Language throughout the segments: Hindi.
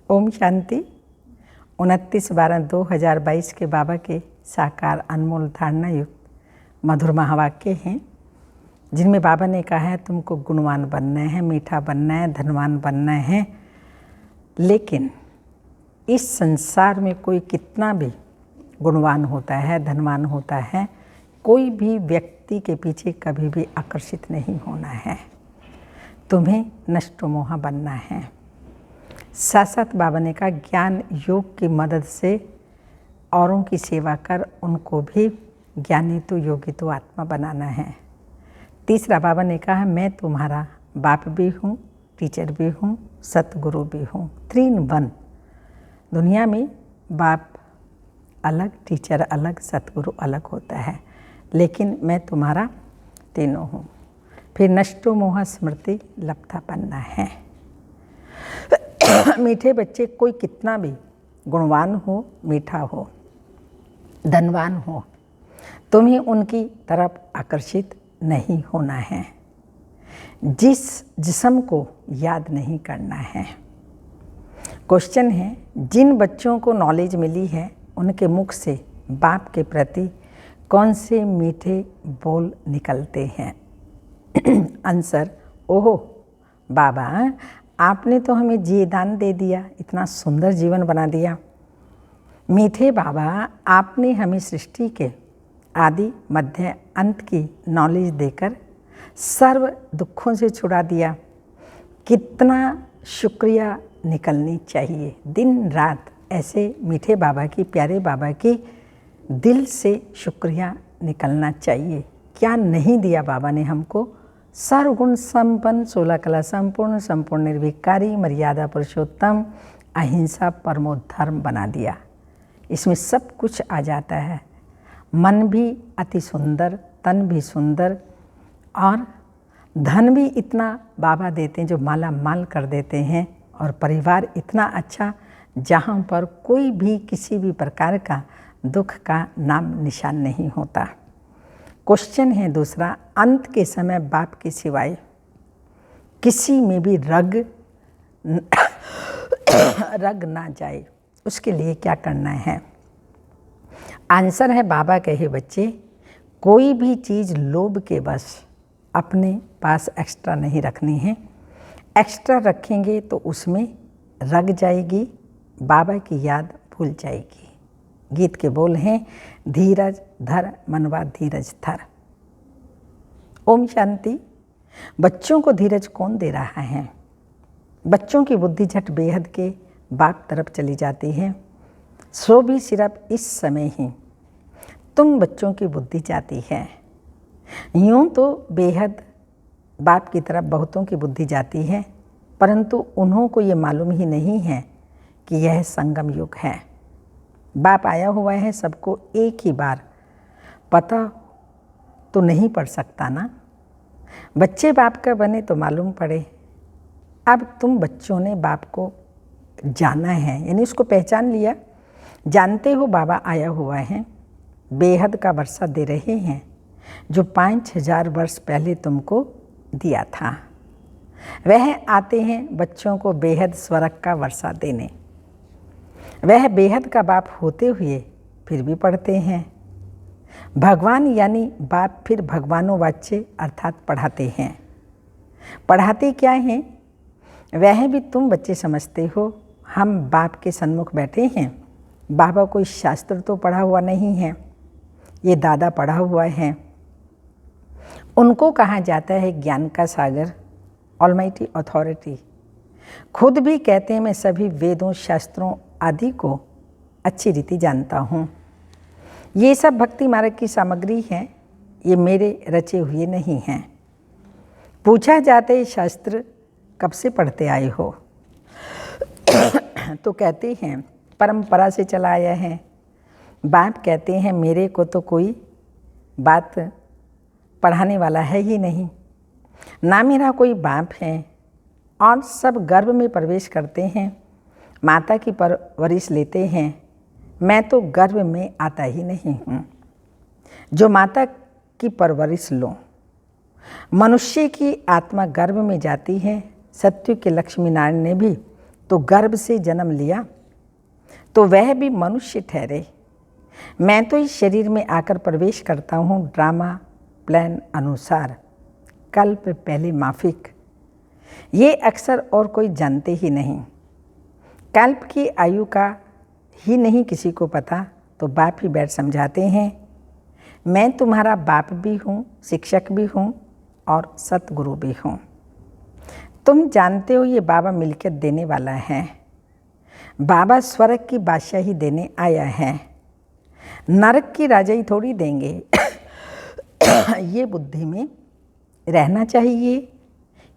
ओम शांति। 29/12/2022 के बाबा के साकार अनमोल धारणा युक्त मधुर महावाक्य हैं, जिनमें बाबा ने कहा है तुमको गुणवान बनना है, मीठा बनना है, धनवान बनना है। लेकिन इस संसार में कोई कितना भी गुणवान होता है, धनवान होता है, कोई भी व्यक्ति के पीछे कभी भी आकर्षित नहीं होना है। तुम्हें नष्टो मोहा बनना है। साथ साथ बाबा ने कहा ज्ञान योग की मदद से औरों की सेवा कर उनको भी ज्ञानी तो योगी तो आत्मा बनाना है। तीसरा बाबा ने कहा मैं तुम्हारा बाप भी हूँ, टीचर भी हूँ, सतगुरु भी हूँ। 3 in 1। दुनिया में बाप अलग, टीचर अलग, सतगुरु अलग होता है, लेकिन मैं तुम्हारा तीनों हूँ। फिर नष्टो मोह स्मृति लब्धा बनना है। मीठे बच्चे कोई कितना भी गुणवान हो, मीठा हो, धनवान हो, तुम्हें उनकी तरफ आकर्षित नहीं होना है। जिस जिस्म को याद नहीं करना है। क्वेश्चन है, जिन बच्चों को नॉलेज मिली है उनके मुख से बाप के प्रति कौन से मीठे बोल निकलते हैं? आंसर, ओहो बाबा, आपने तो हमें जीदान दे दिया, इतना सुंदर जीवन बना दिया। मीठे बाबा, आपने हमें सृष्टि के आदि मध्य अंत की नॉलेज देकर सर्व दुखों से छुड़ा दिया। कितना शुक्रिया निकलनी चाहिए। दिन रात ऐसे मीठे बाबा की, प्यारे बाबा की दिल से शुक्रिया निकलना चाहिए। क्या नहीं दिया बाबा ने हमको? सर्वगुण संपन्न, 16 कला संपूर्ण, संपूर्ण निर्विकारी, मर्यादा पुरुषोत्तम, अहिंसा परमो धर्म बना दिया। इसमें सब कुछ आ जाता है। मन भी अति सुंदर, तन भी सुंदर, और धन भी इतना बाबा देते हैं जो माला माल कर देते हैं, और परिवार इतना अच्छा जहाँ पर कोई भी किसी भी प्रकार का दुख का नाम निशान नहीं होता। क्वेश्चन है दूसरा, अंत के समय बाप के सिवाय किसी में भी रग ना जाए, उसके लिए क्या करना है? आंसर है, बाबा कहे बच्चे, कोई भी चीज़ लोभ के बस अपने पास एक्स्ट्रा नहीं रखनी है। एक्स्ट्रा रखेंगे तो उसमें रग जाएगी, बाबा की याद भूल जाएगी। गीत के बोल हैं, धीरज धर मनवा धीरज धर। ओम शांति। बच्चों को धीरज कौन दे रहा है? बच्चों की बुद्धि झट बेहद के बाप तरफ चली जाती है। सो भी सिर्फ इस समय ही तुम बच्चों की बुद्धि जाती है। यूँ तो बेहद बाप की तरफ बहुतों की बुद्धि जाती है, परंतु उन्हों को ये मालूम ही नहीं है कि यह संगम युग है। बाप आया हुआ है, सबको एक ही बार पता तो नहीं पड़ सकता ना। बच्चे बाप का बने तो मालूम पड़े। अब तुम बच्चों ने बाप को जाना है, यानी उसको पहचान लिया, जानते हो बाबा आया हुआ है, बेहद का वर्षा दे रहे हैं जो 5000 वर्ष पहले तुमको दिया था। वह आते हैं बच्चों को बेहद स्वर्ग का वर्षा देने। वह बेहद का बाप होते हुए फिर भी पढ़ते हैं। भगवान यानी बाप फिर भगवानों वाच्य अर्थात पढ़ाते हैं। पढ़ाते क्या हैं? वह भी तुम बच्चे समझते हो। हम बाप के सन्मुख बैठे हैं। बाबा कोई शास्त्र तो पढ़ा हुआ नहीं है, ये दादा पढ़ा हुआ है। उनको कहा जाता है ज्ञान का सागर, ऑलमाइटी अथॉरिटी। खुद भी कहते हैं मैं सभी वेदों, शास्त्रों आदि को अच्छी रीति जानता हूँ। ये सब भक्ति मार्ग की सामग्री है, ये मेरे रचे हुए नहीं हैं। पूछा जाता है शास्त्र कब से पढ़ते आए हो? तो कहते हैं परंपरा से चला आया है। बाप कहते हैं मेरे को तो कोई बात पढ़ाने वाला है ही नहीं, ना मेरा कोई बाप है, और सब गर्भ में प्रवेश करते हैं, माता की परवरिश लेते हैं। मैं तो गर्भ में आता ही नहीं हूँ जो माता की परवरिश लो। मनुष्य की आत्मा गर्भ में जाती है। सत्य के लक्ष्मी नारायण ने भी तो गर्भ से जन्म लिया तो वह भी मनुष्य ठहरे। मैं तो इस शरीर में आकर प्रवेश करता हूँ ड्रामा प्लान अनुसार, कल्प पहले माफिक। ये अक्सर और कोई जानते ही नहीं। कल्प की आयु का ही नहीं किसी को पता, तो बाप ही बैठ समझाते हैं। मैं तुम्हारा बाप भी हूँ, शिक्षक भी हूँ और सतगुरु भी हूँ। तुम जानते हो ये बाबा मिल्कियत देने वाला है। बाबा स्वर्ग की बादशाही देने आया है, नरक की राजाई थोड़ी देंगे। ये बुद्धि में रहना चाहिए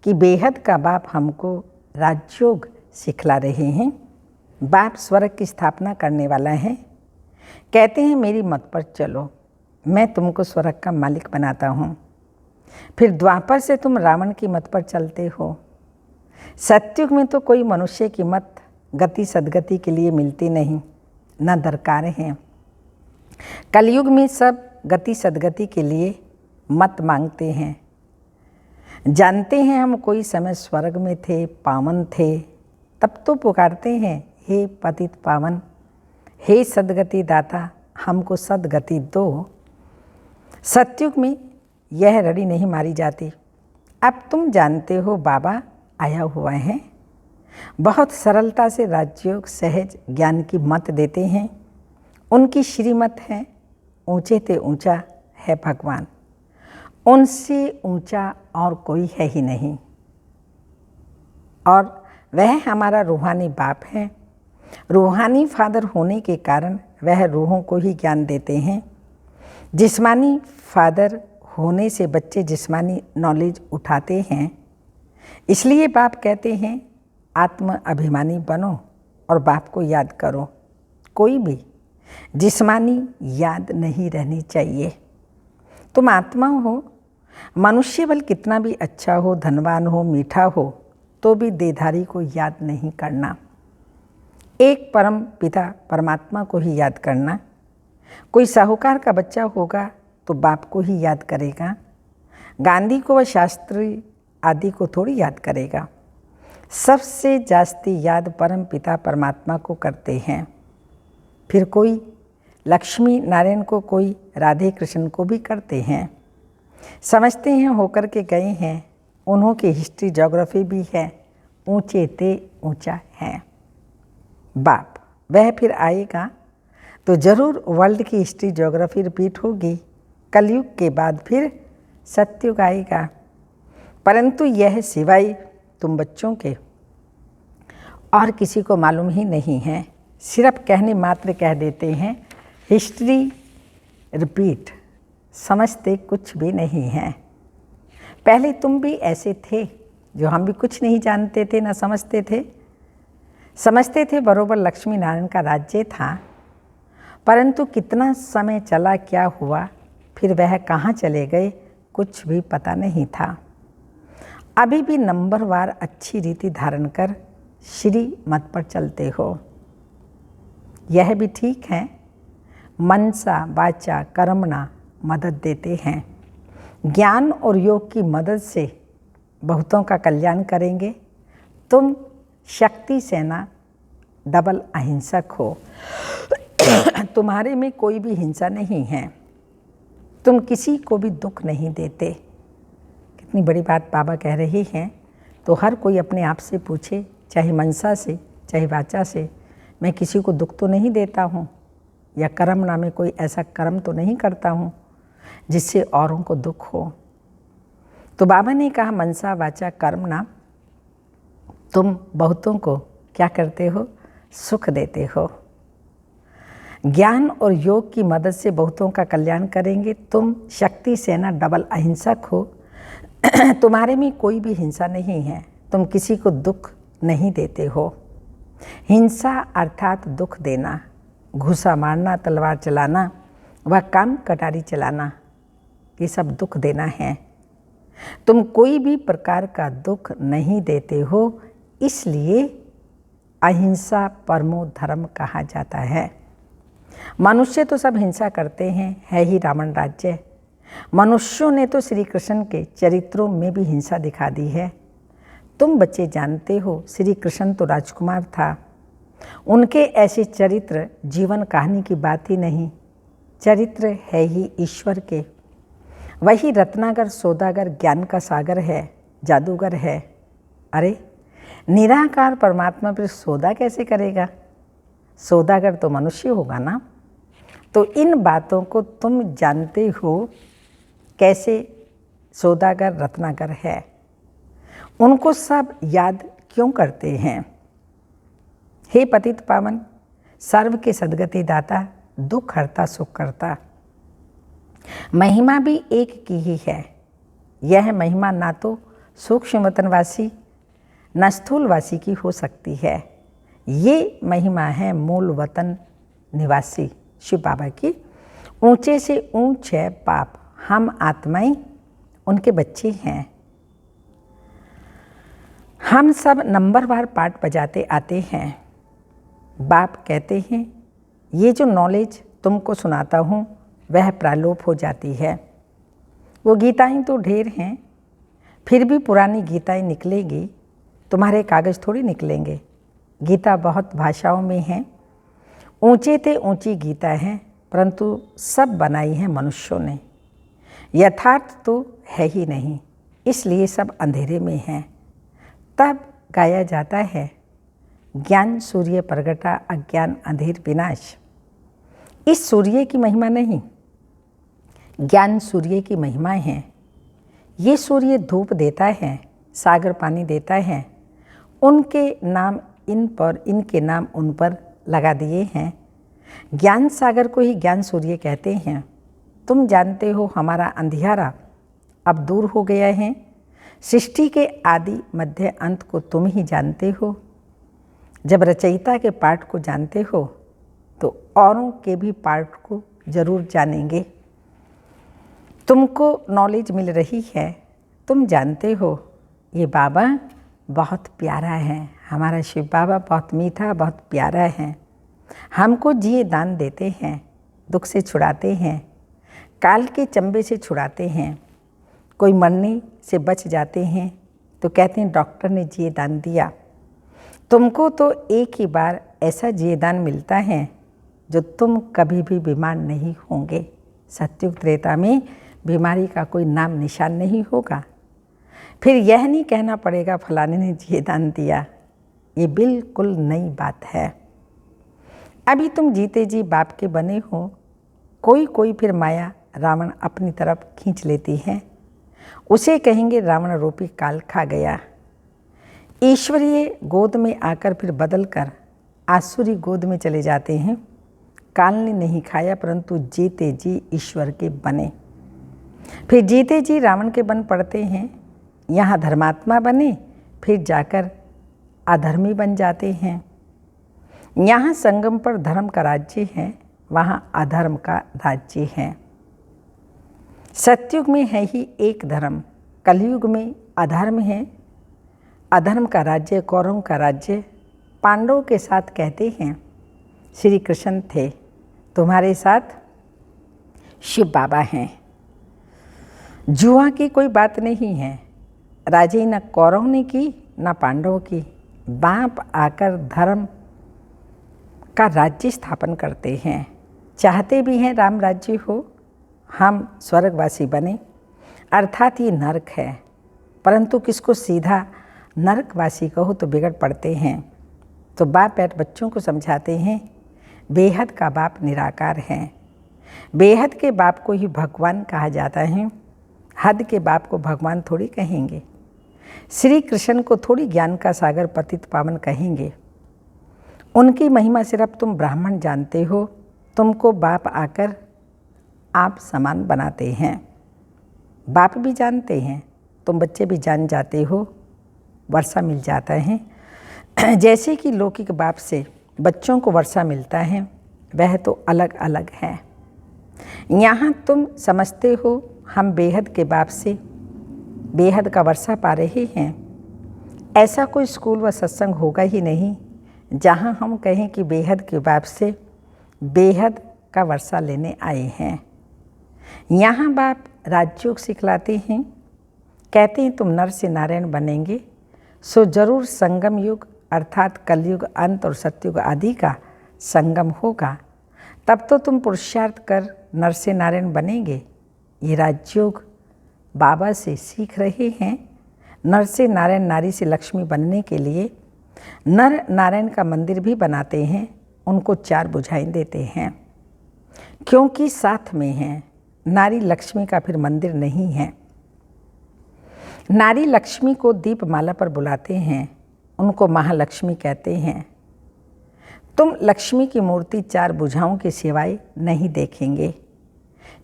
कि बेहद का बाप हमको राजयोग सिखला रहे हैं। बाप स्वर्ग की स्थापना करने वाला है। कहते हैं मेरी मत पर चलो, मैं तुमको स्वर्ग का मालिक बनाता हूँ। फिर द्वापर से तुम रावण की मत पर चलते हो। सतयुग में तो कोई मनुष्य की मत गति सदगति के लिए मिलती नहीं, न दरकार है। कलयुग में सब गति सदगति के लिए मत मांगते हैं। जानते हैं हम कोई समय स्वर्ग में थे, पावन थे, तब तो पुकारते हैं हे पतित पावन, हे सदगति दाता, हमको सदगति दो। सतयुग में यह रड़ी नहीं मारी जाती। अब तुम जानते हो बाबा आया हुआ है। बहुत सरलता से राजयोग सहज ज्ञान की मत देते हैं। उनकी श्रीमत है, ऊंचे ते ऊंचा है भगवान, उनसे ऊंचा और कोई है ही नहीं। और वह हमारा रूहानी बाप है। रूहानी फादर होने के कारण वह रूहों को ही ज्ञान देते हैं। जिस्मानी फादर होने से बच्चे जिस्मानी नॉलेज उठाते हैं। इसलिए बाप कहते हैं आत्म अभिमानी बनो और बाप को याद करो। कोई भी जिस्मानी याद नहीं रहनी चाहिए। तुम आत्मा हो। मनुष्य बल कितना भी अच्छा हो, धनवान हो, मीठा हो, तो भी देहधारी को याद नहीं करना। एक परम पिता परमात्मा को ही याद करना। कोई साहूकार का बच्चा होगा तो बाप को ही याद करेगा। गांधी को व शास्त्री आदि को थोड़ी याद करेगा। सबसे जास्ती याद परम पिता परमात्मा को करते हैं। फिर कोई लक्ष्मी नारायण को, कोई राधे कृष्ण को भी करते हैं। समझते हैं होकर के गए हैं, उन्हों की हिस्ट्री ज्योग्राफी भी है, ऊंचे ते ऊंचा है। बाप वह फिर आएगा तो ज़रूर वर्ल्ड की हिस्ट्री ज्योग्राफी रिपीट होगी। कलयुग के बाद फिर सतयुग आएगा। परंतु यह सिवाय तुम बच्चों के और किसी को मालूम ही नहीं है। सिर्फ कहने मात्र कह देते हैं हिस्ट्री रिपीट, समझते कुछ भी नहीं है। पहले तुम भी ऐसे थे जो हम भी कुछ नहीं जानते थे, ना समझते थे। समझते थे बरोबर लक्ष्मी नारायण का राज्य था, परंतु कितना समय चला, क्या हुआ, फिर वह कहाँ चले गए, कुछ भी पता नहीं था। अभी भी नंबरवार अच्छी रीति धारण कर श्री मत पर चलते हो। यह भी ठीक है। मनसा वाचा कर्मणा मदद देते हैं। ज्ञान और योग की मदद से बहुतों का कल्याण करेंगे। तुम शक्ति सेना डबल अहिंसक हो। तुम्हारे में कोई भी हिंसा नहीं है। तुम किसी को भी दुख नहीं देते। कितनी बड़ी बात बाबा कह रही हैं। तो हर कोई अपने आप से पूछे, चाहे मनसा से चाहे वाचा से, मैं किसी को दुख तो नहीं देता हूँ, या कर्म नामे कोई ऐसा कर्म तो नहीं करता हूँ जिससे औरों को दुख हो। तो बाबा ने कहा मनसा वाचा कर्म ना, तुम बहुतों को क्या करते हो, सुख देते हो। ज्ञान और योग की मदद से बहुतों का कल्याण करेंगे। तुम शक्ति सेना डबल अहिंसक हो। तुम्हारे में कोई भी हिंसा नहीं है। तुम किसी को दुख नहीं देते हो। हिंसा अर्थात दुख देना, घूसा मारना, तलवार चलाना व काम कटारी चलाना, ये सब दुख देना है। तुम कोई भी प्रकार का दुख नहीं देते हो, इसलिए अहिंसा परमो धर्म कहा जाता है। मनुष्य तो सब हिंसा करते हैं, है ही रावण राज्य। मनुष्यों ने तो श्री कृष्ण के चरित्रों में भी हिंसा दिखा दी है। तुम बच्चे जानते हो श्री कृष्ण तो राजकुमार था। उनके ऐसे चरित्र जीवन कहानी की बात ही नहीं, चरित्र है ही ईश्वर के। वही रत्नाकर सौदागर ज्ञान का सागर है, जादूगर है। अरे निराकार परमात्मा पर सौदा कैसे करेगा? सौदागर तो मनुष्य होगा ना। तो इन बातों को तुम जानते हो कैसे सौदागर रत्नाकर है। उनको सब याद क्यों करते हैं? हे पतित पावन, सर्व के सद्गति दाता, दुख हरता सुख करता। महिमा भी एक की ही है। यह महिमा ना तो सूक्ष्म वतनवासी न स्थूलवासी की हो सकती है। ये महिमा है मूल वतन निवासी शिव बाबा की। ऊंचे से ऊंच है पाप, हम आत्माएं उनके बच्चे हैं। हम सब नंबरवार पाठ बजाते आते हैं। बाप कहते हैं ये जो नॉलेज तुमको सुनाता हूँ वह प्रालोप हो जाती है। वो गीताएं तो ढेर हैं, फिर भी पुरानी गीताएं निकलेगी, तुम्हारे कागज़ थोड़ी निकलेंगे। गीता बहुत भाषाओं में है, ऊंचे ते ऊंची गीता है, परंतु सब बनाई है मनुष्यों ने। यथार्थ तो है ही नहीं, इसलिए सब अंधेरे में हैं। तब गाया जाता है ज्ञान सूर्य प्रगटा, अज्ञान अंधेर विनाश। इस सूर्य की महिमा नहीं, ज्ञान सूर्य की महिमा है। ये सूर्य धूप देता है, सागर पानी देता है। उनके नाम इन पर, इनके नाम उन पर लगा दिए हैं। ज्ञान सागर को ही ज्ञान सूर्य कहते हैं। तुम जानते हो हमारा अंधियारा अब दूर हो गया है। सृष्टि के आदि मध्य अंत को तुम ही जानते हो। जब रचयिता के पाठ को जानते हो तो औरों के भी पाठ को जरूर जानेंगे। तुमको नॉलेज मिल रही है, तुम जानते हो ये बाबा बहुत प्यारा है। हमारा शिव बाबा बहुत मीठा, बहुत प्यारा है। हमको जिए दान देते हैं, दुख से छुड़ाते हैं, काल के चंबे से छुड़ाते हैं। कोई मरने से बच जाते हैं तो कहते हैं डॉक्टर ने जिए दान दिया। तुमको तो एक ही बार ऐसा जिए दान मिलता है जो तुम कभी भी बीमार नहीं होंगे। सत्युग त्रेता में बीमारी का कोई नाम निशान नहीं होगा। फिर यह नहीं कहना पड़ेगा फलाने ने जिए दान दिया। ये बिल्कुल नई बात है। अभी तुम जीते जी बाप के बने हो। कोई कोई फिर माया रावण अपनी तरफ खींच लेती है, उसे कहेंगे रावण रूपी काल खा गया। ईश्वरीय गोद में आकर फिर बदल कर आसुरी गोद में चले जाते हैं। काल ने नहीं खाया, परंतु जीते जी ईश्वर के बने। फिर जीते जी रावण के बन पड़ते हैं। यहाँ धर्मात्मा बने, फिर जाकर अधर्मी बन जाते हैं। यहाँ संगम पर धर्म का राज्य है, वहाँ अधर्म का राज्य है। सतयुग में है ही एक धर्म, कलयुग में अधर्म है। अधर्म का राज्य, कौरवों का राज्य पांडवों के साथ कहते हैं श्री कृष्ण थे, तुम्हारे साथ शिव बाबा हैं। जुआ की कोई बात नहीं है। राजे न कौरव ने की न पांडवों की। बाप आकर धर्म का राज्य स्थापन करते हैं। चाहते भी हैं राम राज्य हो, हम स्वर्गवासी बने, अर्थात ये नरक है। परंतु किसको सीधा नरकवासी कहो तो बिगड़ पड़ते हैं। तो बाप बैठ बच्चों को समझाते हैं बेहद का बाप निराकार है। बेहद के बाप को ही भगवान कहा जाता है। हद के बाप को भगवान थोड़ी कहेंगे। श्री कृष्ण को थोड़ी ज्ञान का सागर पतित पावन कहेंगे। उनकी महिमा सिर्फ तुम ब्राह्मण जानते हो। तुमको बाप आकर आप समान बनाते हैं। बाप भी जानते हैं, तुम बच्चे भी जान जाते हो। वर्षा मिल जाता है। जैसे कि लौकिक बाप से बच्चों को वर्षा मिलता है, वह तो अलग अलग है। यहाँ तुम समझते हो हम बेहद के बाप से बेहद का वर्षा पा रहे हैं। ऐसा कोई स्कूल व सत्संग होगा ही नहीं जहाँ हम कहें कि बेहद के बाप से बेहद का वर्षा लेने आए हैं। यहाँ बाप राजयोग सिखलाते हैं, कहते हैं तुम नर से नारायण बनेंगे, सो जरूर संगम युग अर्थात कलयुग अंत और सतयुग आदि का संगम होगा। तब तो तुम पुरुषार्थ कर नर से नारायण बनेंगे। ये राजयोग बाबा से सीख रहे हैं। नर से नारायण, नारी से लक्ष्मी बनने के लिए नर नारायण का मंदिर भी बनाते हैं, उनको 4 भुजाएं देते हैं, क्योंकि साथ में हैं। नारी लक्ष्मी का फिर मंदिर नहीं है। नारी लक्ष्मी को दीपमाला पर बुलाते हैं, उनको महालक्ष्मी कहते हैं। तुम लक्ष्मी की मूर्ति 4 भुजाओं के सिवाय नहीं देखेंगे।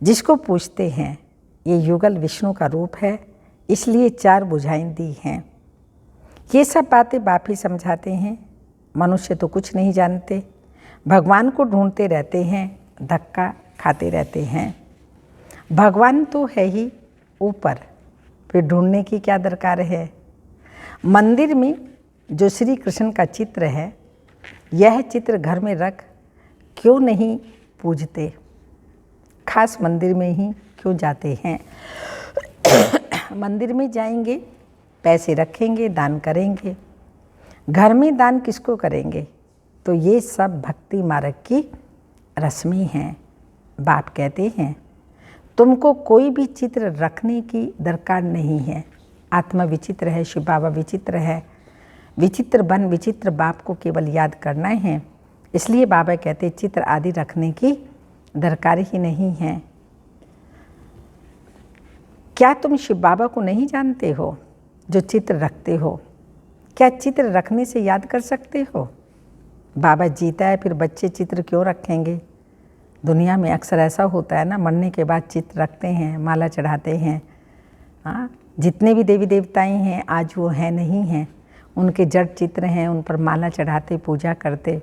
जिसको पूछते हैं ये युगल विष्णु का रूप है, इसलिए 4 भुजाएं दी हैं। ये सब बातें बाप ही समझाते हैं। मनुष्य तो कुछ नहीं जानते, भगवान को ढूंढते रहते हैं, धक्का खाते रहते हैं। भगवान तो है ही ऊपर, फिर ढूंढने की क्या दरकार है। मंदिर में जो श्री कृष्ण का चित्र है, यह चित्र घर में रख क्यों नहीं पूजते, खास मंदिर में ही क्यों जाते हैं। मंदिर में जाएंगे, पैसे रखेंगे, दान करेंगे। घर में दान किसको करेंगे। तो ये सब भक्ति मार्ग की रस्में हैं। बाप कहते हैं तुमको कोई भी चित्र रखने की दरकार नहीं है। आत्मा विचित्र है, शिव बाबा विचित्र है। विचित्र बन विचित्र बाप को केवल याद करना है। इसलिए बाबा कहते चित्र आदि रखने की दरकार ही नहीं है। क्या तुम शिव बाबा को नहीं जानते हो जो चित्र रखते हो। क्या चित्र रखने से याद कर सकते हो। बाबा जीता है, फिर बच्चे चित्र क्यों रखेंगे। दुनिया में अक्सर ऐसा होता है ना, मरने के बाद चित्र रखते हैं, माला चढ़ाते हैं। हाँ, जितने भी देवी देवताएं हैं आज वो हैं नहीं हैं, उनके जड़ चित्र हैं, उन पर माला चढ़ाते, पूजा करते,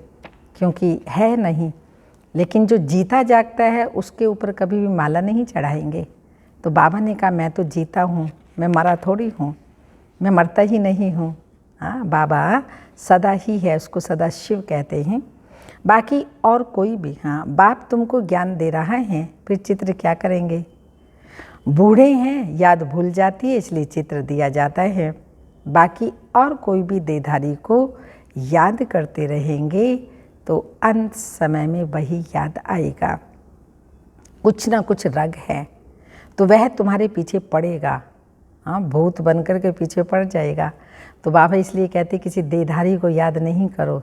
क्योंकि है नहीं। लेकिन जो जीता जागता है उसके ऊपर कभी भी माला नहीं चढ़ाएंगे। तो बाबा ने कहा मैं तो जीता हूँ, मैं मरा थोड़ी हूँ, मैं मरता ही नहीं हूँ। हाँ, बाबा सदा ही है, उसको सदा शिव कहते हैं। बाकी और कोई भी, हाँ, बाप तुमको ज्ञान दे रहा है, फिर चित्र क्या करेंगे। बूढ़े हैं, याद भूल जाती है, इसलिए चित्र दिया जाता है। बाकी और कोई भी देहधारी को याद करते रहेंगे तो अंत समय में वही याद आएगा। कुछ ना कुछ रग है तो वह तुम्हारे पीछे पड़ेगा। हाँ, भूत बनकर के पीछे पड़ जाएगा। तो बाबा इसलिए कहते किसी देहधारी को याद नहीं करो।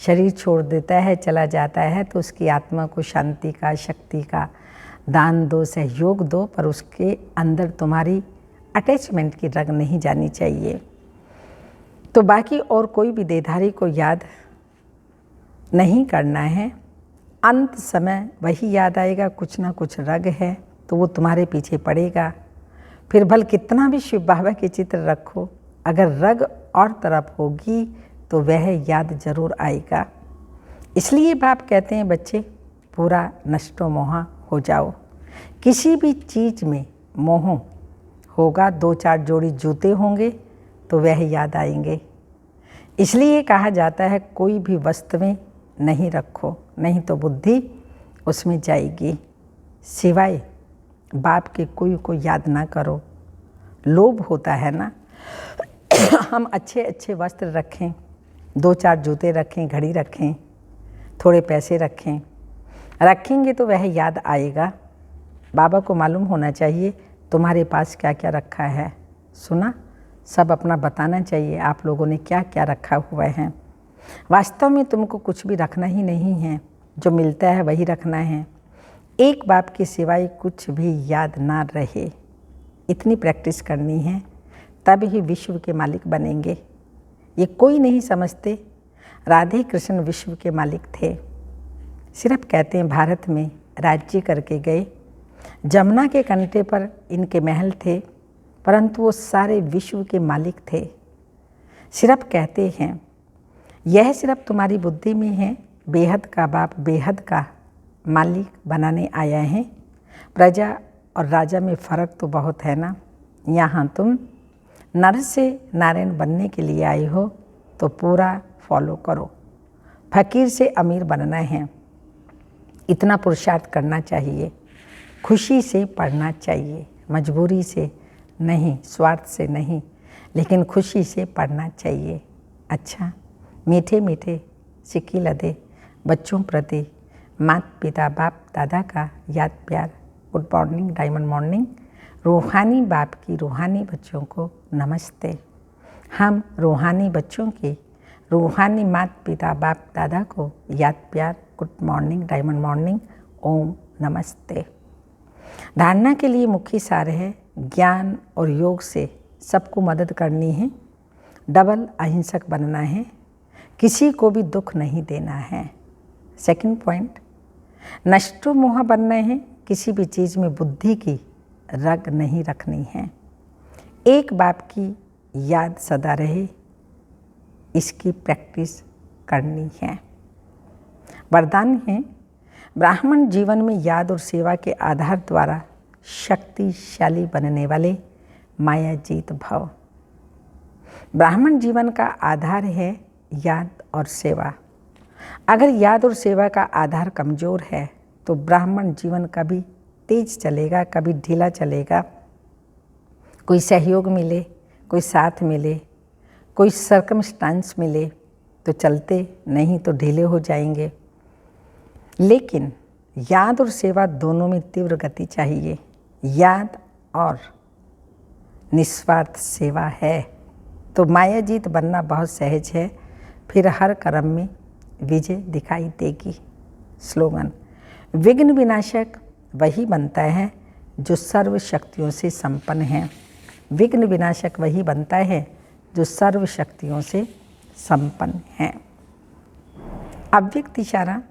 शरीर छोड़ देता है, चला जाता है, तो उसकी आत्मा को शांति का, शक्ति का दान दो, सहयोग दो, पर उसके अंदर तुम्हारी अटैचमेंट की रग नहीं जानी चाहिए। तो बाकी और कोई भी देहधारी को याद नहीं करना है। अंत समय वही याद आएगा। कुछ ना कुछ रग है तो वो तुम्हारे पीछे पड़ेगा। फिर भल कितना भी शिव बाबा के चित्र रखो, अगर रग और तरफ होगी तो वह याद जरूर आएगा। इसलिए बाप कहते हैं बच्चे पूरा नष्टो मोहा हो जाओ। किसी भी चीज़ में मोह होगा, 2-4 जोड़ी जूते होंगे तो वह याद आएंगे। इसलिए कहा जाता है कोई भी वस्तु में नहीं रखो, नहीं तो बुद्धि उसमें जाएगी। सिवाय बाप के कोई को याद ना करो। लोभ होता है ना, हम अच्छे अच्छे वस्त्र रखें, 2-4 जूते रखें, घड़ी रखें, थोड़े पैसे रखेंगे तो वह याद आएगा। बाबा को मालूम होना चाहिए तुम्हारे पास क्या क्या रखा है। सुना, सब अपना बताना चाहिए आप लोगों ने क्या क्या रखा हुआ है। वास्तव में तुमको कुछ भी रखना ही नहीं है, जो मिलता है वही रखना है। एक बाप के सिवाय कुछ भी याद ना रहे, इतनी प्रैक्टिस करनी है, तब ही विश्व के मालिक बनेंगे। ये कोई नहीं समझते राधे कृष्ण विश्व के मालिक थे। सिर्फ कहते हैं भारत में राज्य करके गए, जमुना के कंटे पर इनके महल थे, परंतु वो सारे विश्व के मालिक थे। सिर्फ कहते हैं, यह सिर्फ तुम्हारी बुद्धि में है। बेहद का बाप बेहद का मालिक बनाने आया है। प्रजा और राजा में फ़र्क तो बहुत है ना। यहाँ तुम नर से नारायण बनने के लिए आए हो तो पूरा फॉलो करो। फकीर से अमीर बनना है, इतना पुरुषार्थ करना चाहिए। खुशी से पढ़ना चाहिए, मजबूरी से नहीं, स्वार्थ से नहीं। लेकिन खुशी से पढ़ना चाहिए। अच्छा, मीठे मीठे सिक्की लदे बच्चों प्रति माता पिता बाप दादा का याद प्यार। Good morning diamond morning. रूहानी बाप की रूहानी बच्चों को नमस्ते। हम रूहानी बच्चों की रूहानी माता पिता बाप दादा को याद प्यार। Good morning diamond morning. ओम नमस्ते। धारणा के लिए मुख्य सार है ज्ञान और योग से सबको मदद करनी है, डबल अहिंसक बनना है, किसी को भी दुख नहीं देना है। सेकंड पॉइंट, नष्टो मोह बनना है, किसी भी चीज़ में बुद्धि की रग नहीं रखनी है। एक बाप की याद सदा रहे, इसकी प्रैक्टिस करनी है। वरदान है ब्राह्मण जीवन में याद और सेवा के आधार द्वारा शक्तिशाली बनने वाले मायाजीत भव। ब्राह्मण जीवन का आधार है याद और सेवा। अगर याद और सेवा का आधार कमज़ोर है तो ब्राह्मण जीवन कभी तेज चलेगा, कभी ढीला चलेगा। कोई सहयोग मिले, कोई साथ मिले, कोई सर्कमस्टांस मिले तो चलते, नहीं तो ढीले हो जाएंगे। लेकिन याद और सेवा दोनों में तीव्र गति चाहिए। याद और निस्वार्थ सेवा है तो मायाजीत बनना बहुत सहज है, फिर हर कर्म में विजय दिखाई देगी। स्लोगन, विघ्न विनाशक वही बनता है जो सर्व शक्तियों से संपन्न है। विघ्न विनाशक वही बनता है जो सर्व शक्तियों से संपन्न है। अव्यक्त इशारा,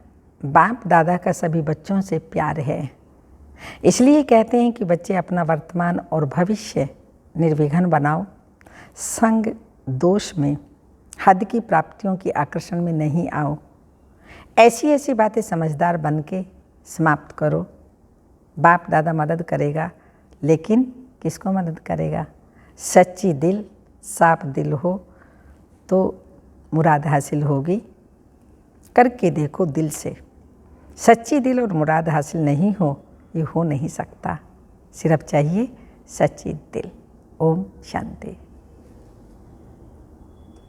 बाप दादा का सभी बच्चों से प्यार है, इसलिए कहते हैं कि बच्चे अपना वर्तमान और भविष्य निर्विघ्न बनाओ। संग दोष में, हद की प्राप्तियों की आकर्षण में नहीं आओ। ऐसी ऐसी बातें समझदार बन के समाप्त करो। बाप दादा मदद करेगा, लेकिन किसको मदद करेगा? सच्ची दिल, साफ दिल हो तो मुराद हासिल होगी। करके देखो दिल से। सच्ची दिल और मुराद हासिल नहीं हो, ये हो नहीं सकता। सिर्फ चाहिए सच्ची दिल। ओम शांति।